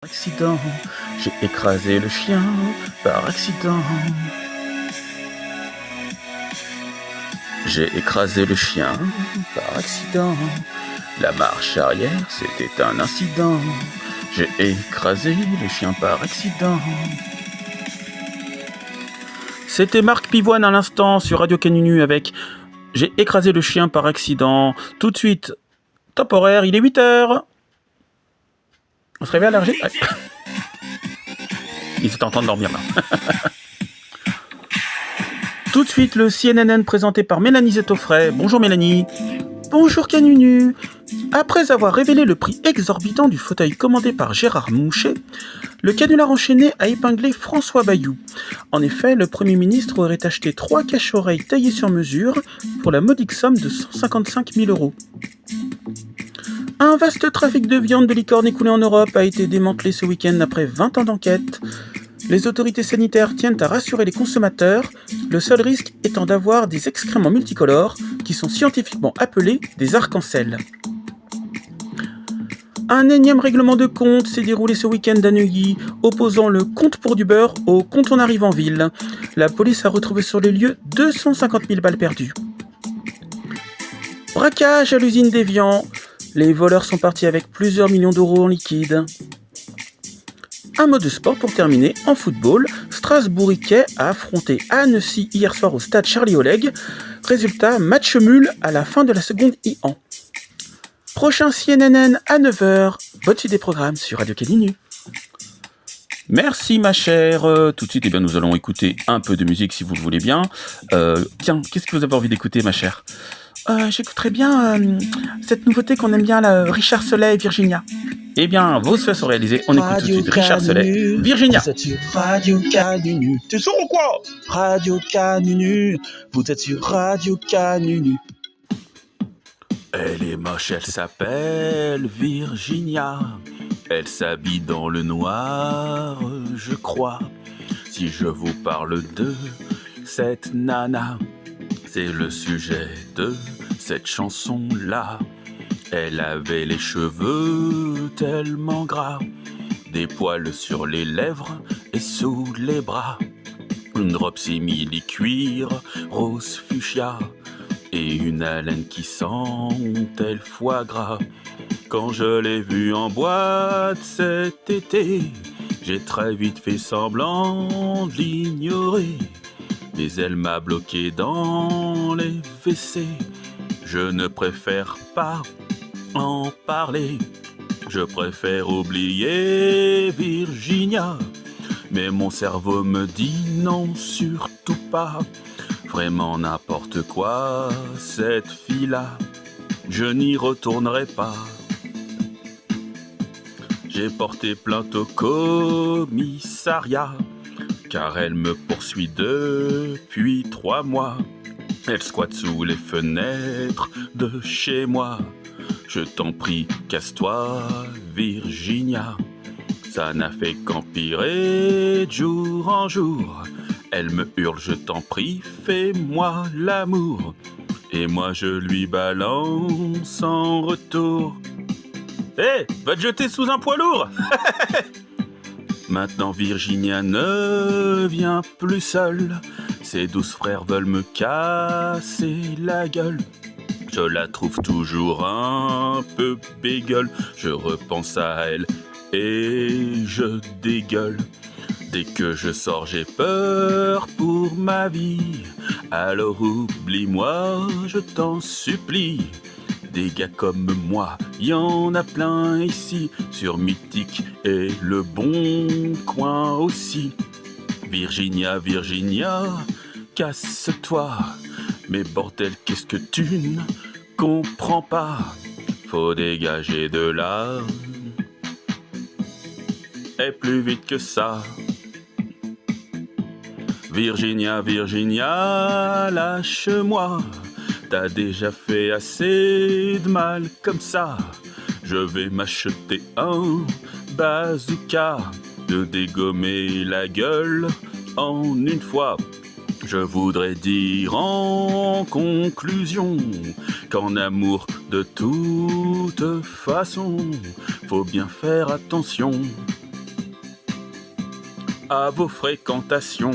Accident, j'ai écrasé le chien par accident. J'ai écrasé le chien par accident. La marche arrière, c'était un incident. J'ai écrasé le chien par accident. C'était Marc Pivoine à l'instant sur Radio Canunu avec J'ai écrasé le chien par accident. Tout de suite, top horaire, il est 8h. On se réveille à l'RG. Ouais. Il s'est en train de dormir là. Tout de suite, le CNN présenté par Mélanie Zetoffret. Bonjour Mélanie. Bonjour Canunu. Après avoir révélé le prix exorbitant du fauteuil commandé par Gérard Mouchet, le canular enchaîné a épinglé François Bayrou. En effet, le Premier ministre aurait acheté 3 cache-oreilles taillées sur mesure pour la modique somme de 155 000 €. Un vaste trafic de viande de licorne écoulé en Europe a été démantelé ce week-end après 20 ans d'enquête. Les autorités sanitaires tiennent à rassurer les consommateurs, le seul risque étant d'avoir des excréments multicolores qui sont scientifiquement appelés des arcs-en-ciel. Un énième règlement de compte s'est déroulé ce week-end à Neuilly, opposant le compte pour du beurre au compte on arrive en ville. La police a retrouvé sur les lieux 250 000 balles perdues. Braquage à l'usine d'Évian. Les voleurs sont partis avec plusieurs millions d'euros en liquide. Un mot de sport pour terminer. En football, Strasbourg-Riquet a affronté Annecy hier soir au stade Charlie Oleg. Résultat, match nul à la fin de la seconde I1. Prochain CNN à 9h. Bonne suite des programmes sur Radio Canunu. Merci ma chère. Tout de suite, nous allons écouter un peu de musique si vous le voulez bien. Tiens, qu'est-ce que vous avez envie d'écouter ma chère ? J'écouterais bien cette nouveauté qu'on aime bien, là, Richard Soleil et Virginia. Eh bien, vos souhaits sont réalisés. On écoute tout de suite Richard Soleil, Virginia. Vous êtes sur Radio Canunu. T'es sourd ou quoi ? Radio Canunu. Vous êtes sur Radio Canunu. Elle est moche, elle s'appelle Virginia. Elle s'habille dans le noir, je crois. Si je vous parle de cette nana, c'est le sujet de cette chanson-là. Elle avait les cheveux tellement gras, des poils sur les lèvres et sous les bras, une robe simili-cuir, rose fuchsia, et une haleine qui sentait le foie gras. Quand je l'ai vue en boîte cet été, j'ai très vite fait semblant de l'ignorer. Mais elle m'a bloqué dans les WC. Je ne préfère pas en parler. Je préfère oublier Virginia. Mais mon cerveau me dit non, surtout pas. Vraiment n'importe quoi, cette fille-là, je n'y retournerai pas. J'ai porté plainte au commissariat, car elle me poursuit depuis 3 mois. Elle squatte sous les fenêtres de chez moi. Je t'en prie, casse-toi, Virginia. Ça n'a fait qu'empirer de jour en jour. Elle me hurle, je t'en prie, fais-moi l'amour. Et moi je lui balance en retour. Hé, va te jeter sous un poids lourd. Maintenant Virginia ne vient plus seule. Ses 12 frères veulent me casser la gueule. Je la trouve toujours un peu bégueule. Je repense à elle et je dégueule. Dès que je sors, j'ai peur pour ma vie. Alors oublie-moi, je t'en supplie. Des gars comme moi, y en a plein ici, sur Mythique et Le Bon Coin aussi. Virginia, Virginia, casse-toi. Mais bordel, qu'est-ce que tu ne comprends pas? Faut dégager de là. Et plus vite que ça. Virginia, Virginia, lâche-moi. T'as déjà fait assez de mal comme ça. Je vais m'acheter un bazooka, de dégommer la gueule en une fois. Je voudrais dire en conclusion qu'en amour de toute façon, faut bien faire attention. à vos fréquentations.